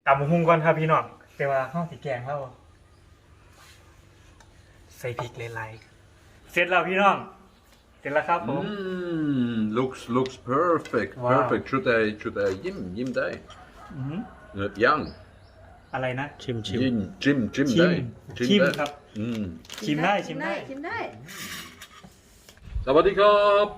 ตำหุ้งก่อนครับพี่น้องแต่ว่าห้องสีแกงเราใส่พริกหลายๆเสร็จแล้วพี่น้องเสร็จแล้วครับผม Looks perfect. Wow. Perfect. Should I Jim day? Yang. อะไรนะชิม Jim ชิม day. ชิมครับชิมได้ Sawadikap.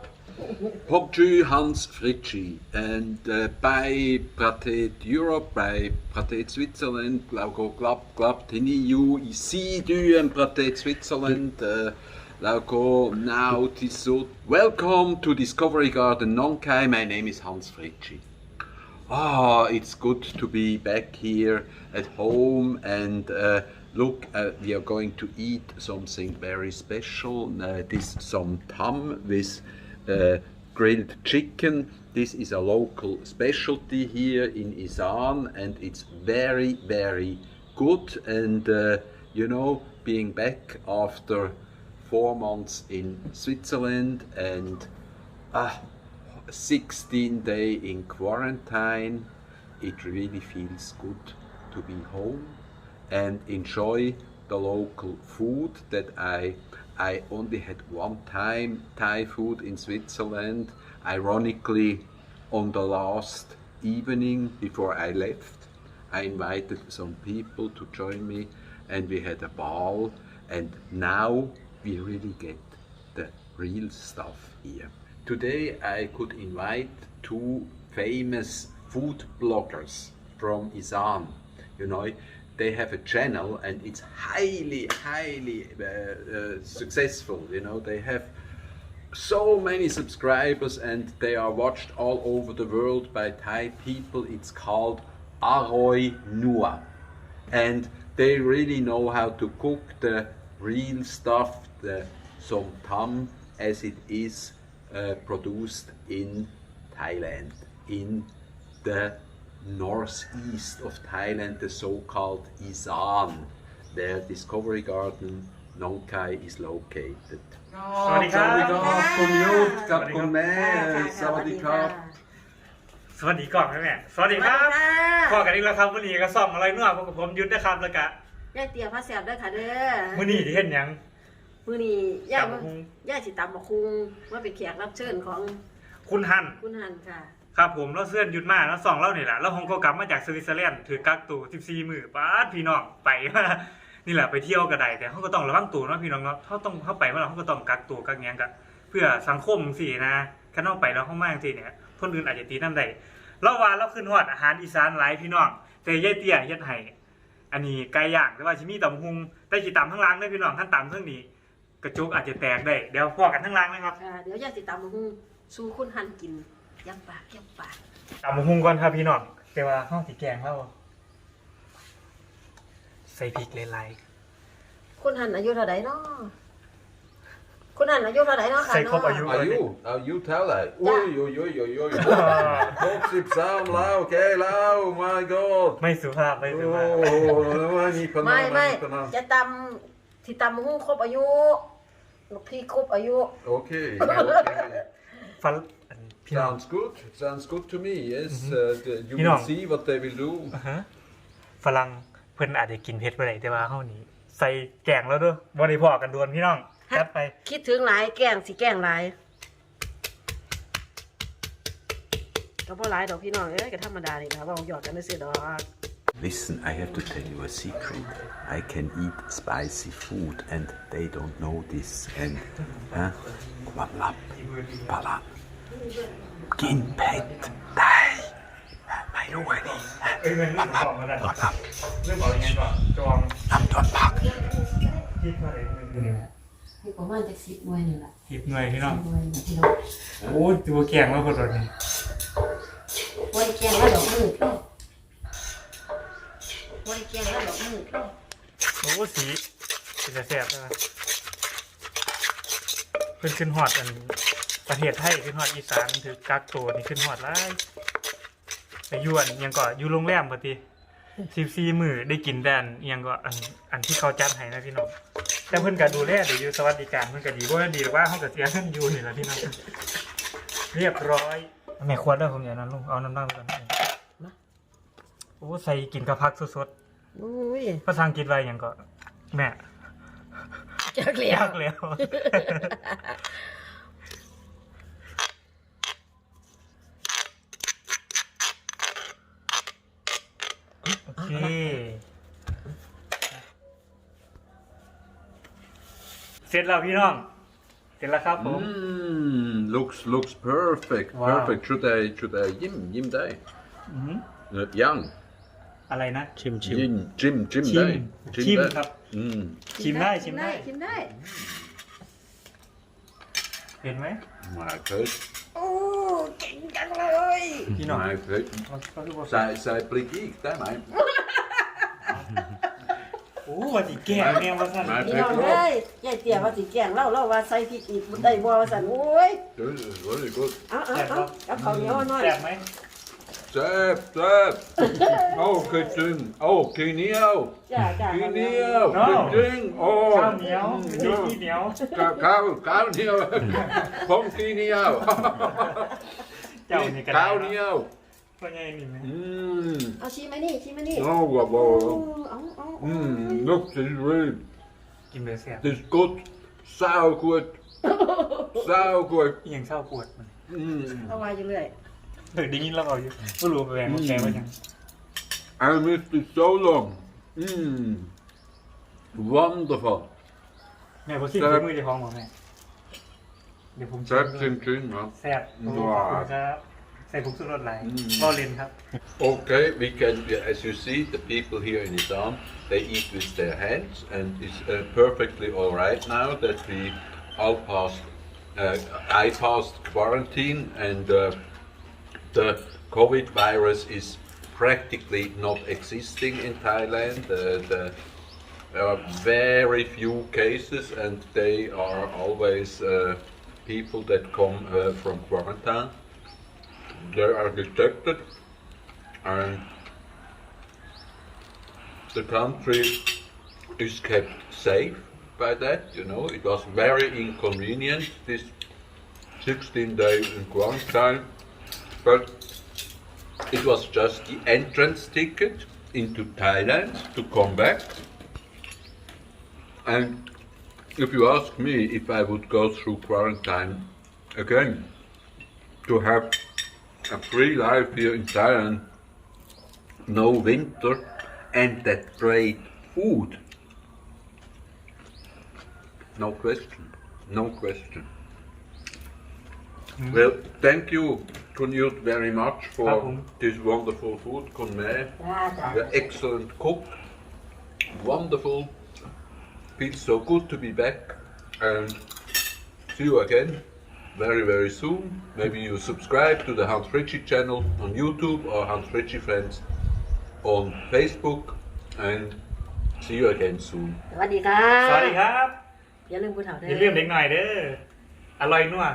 Popju Hans Fritschi. And bei Pratet Europe, bei Pratet Switzerland, Glab, Tini you see du and Pratet Switzerland. Lauko now tisot. Welcome to Discovery Garden Nong Khai. My name is Hans Fritschi. It's good to be back here at home and look, we are going to eat something very special. This Som Tam with grilled chicken. This is a local specialty here in Isan and it's very, very good. And being back after 4 months in Switzerland and 16 days in quarantine, it really feels good to be home and enjoy the local food that I only had one time Thai food in Switzerland. Ironically, on the last evening before I left, I invited some people to join me and we had a ball, and now we really get the real stuff here. Today I could invite 2 famous food bloggers from Isan. They have a channel and it's highly successful. They have so many subscribers and they are watched all over the world by Thai people. It's called Aroy Nua. And they really know how to cook the real stuff, the Som Tam, as it is produced in Thailand, in the northeast of Thailand, the so-called Isan, where Discovery Garden Nong Khai is located. สวัสดีครับ คุณยุทธกับคุณแม่สวัสดีครับ สวัสดีก่อนแม่สวัสดีครับพ่อกันอีกแล้วครับวันนี้ก็ซ่อมอะไรนู่นพวกผมยุทธนะครับแล้วก็ย่าเตี๋ยวพระแสบด้วยค่ะเด้อมื้อนี้ที่เห็นยังมื้อนี้ย่าสิตำบักคุงว่าเป็นแขกรับเชิญของคุณฮันค่ะครับผมเราเสื้อยุทธมาแล้วส่องเล่านี่แหละแล้วผมก็กลับมาจากสวิตเซอร์แลนด์ถือกักตัว14 มื้อป้าดพี่น้องไปนี่แหละไปเที่ยวก็ได้แต่เขาก็ต้องระวังตัวเนาะพี่น้องเนาะเขาไปเมื่อไหร่เขาก็ต้องกักตัวกักเงี้ยกันเพื่อสังคมสินะถ้าน้องไปแล้วเขามากสิเนี่ยคนอื่นอาจจะตีน้ำได้เราว่าเราขึ้นฮอดอาหารอีสานหลายพี่น้องแต่ยายเตี้ยเฮ็ดให้อันนี้ไก่ย่างแต่ว่าชิมีตำหุงแต่สิตำทั้งล่างได้พี่น้องท่านตำเรื่องนี้กระจุกอาจจะแตกได้เดี๋ยวพอกันทั้งล่างนะครับเดี๋ยวย่าสิตำบักคุงสู่คุณหันกินยับปากตำหุงก่อนครับพี่น้องแต่ว่าห้องสีแกงเราใส่พริกหลายๆคุณหันอายุเท่าไหร่เนาะคุณหันอายุเท่าไหร่เนาะค่ะใส่ครบอายุอายุเท่าไหร่โอ้ย63แล้วโอเคแล้ว my god ไม่สุภาพไม่จะตำที่ตำหุ้งครบอายุลูกพี่ครบอายุโอเค Sounds good to me. Yes, you will see what they will do. ฝรั่งเพิ่นอาจจะกินเผ็ดไปได้แต่ว่าเฮานี่ใส่แกงแล้วเด้อบ่ได้พอกันดวนพี่น้องจัดไปคิดถึงหลายแกงสิแกงหลายก็บ่หลายดอกพี่น้องก็ธรรมดานี่ล่ะว่าหยอดกันซื่อดอก Listen, I have to tell you a secret. I can eat spicy food and they don't know this. Andความลับปลากินเผ็ดได้ไม่รู้ไอ้นี่ความลับเรื่องบอกยังไงก่อนจองน้ำต้นผักคิดว่าอะไรมีประมาณจะ10 หน่วยนี่แหละ10 หน่วยพี่น้องโอ้ตัวแกงมาคนละนี่วันแกงแล้วดอกมือวันแกงแล้วดอกมือโอ้สีเป็นแซ่บใช่ไหมเพิ่นขึ้นฮอดอันประเทศไทยขึ้นฮอดอีสานถือกักตัวนี่ขึ้นฮอดหลายไปอยู่อันยังก็อยู่โรงแรมปกติ14 มื้อได้กินแต่ยังก็อันที่เขาจัดให้นะพี่น้องแต่เพิ่นก็ดูแลดีอยู่สวัสดิการเพิ่นก็ดีบ่ดีหรือว่าเฮาก็เสียเงินอยู่นี่ล่ะพี่น้องเรียบร้อยแม่ขวดเด้อผมอย่างนั้นลุงเอาน้ำก่อน โอ้ใส่กินกับผักสด อุ้ย ๆภาษาอังกฤษว่าหยังก็แม่ จักเหลีย ยาว กแล้วโอเคเสร็จแล้วพี่น้องเสร็จแล้วครับผม Looks perfect. Wow. Perfect. Should I Jim day? อื้อหือ Yang. อะไรนะ Jim day. ชิม day. ชิม day. ครับ Mm. ชิมได้ชิมได้ ชิมได้ เห็นไหม My face. โอ้เก่งจังเลย พี่น้อง My face. เขาคือบอก Zij blik daar mij. โอ้ว่าสิแก้แม่ว่าสั่น My พี่น้อง face. เอ้ยยายเตี๋ยว่าสิแกล้งเล่าว่าใส่พริกอีกได้บ่ว่าซั่นโอ้ย This is very good. เอากับข้าวเหนียวหน่อย แซ่บไหม Zep. Oh, Kitchen. Oh, Kinio. จ้า Kinio. No. Kitchen. ข้าวเหนียว Oh. มีขี้เหนียว Kinio. Kom Kinio. เจ้านี่ก็ได้ Kinio. เพราะไงนี่ไหม เอาชิมมานี่ Oh, wow, เอา wow. Look, this is really, กินเลยแซ่บ this is good. Sauergut. Sauergut. อีหยังเศร้าปวดมัน เอาไว้อยู่เรื่อย เดี๋ยวได้ยินเราเอาอยู่ไม่รู้ไปแบ่งมาแกว่ายัง I missed it so long. Wonderful. แม่ผมซิมด้วยมือในท้องของแม่เดี๋ยวผมชิม Zep, Jim, man. แซ่บขอบคุณครับใส่ผงชูรสไหลก็เลนครับ Okay, we can, as you see, the people here in Islam, they eat with their hands, and it's perfectly all right now that we all passed, I passed quarantine, and the COVID virus is practically not existing in Thailand. There are very few cases, and they are always people that come from quarantine. They are detected, and the country is kept safe by that. You know, it was very inconvenient, this 16 days in quarantine, but it was just the entrance ticket into Thailand to come back. And if you ask me if I would go through quarantine again to have a free life here in Thailand, no winter, and that great food. No question, no question. Well, thank you, Khun Yut, very much for this wonderful food, Khun Mae. จ้า You're excellent cook, wonderful. Feels so good to be back, and see you again very, very soon. Maybe you subscribe to the Hans Fritschi channel on YouTube or Hans Fritschi Friends on Facebook, and see you again soon. สวัสดีครับ สวัสดีครับ อย่าลืมผู้เฒ่าเด้ อย่าลืมเด็กหน่อยเด้ออร่อยนัว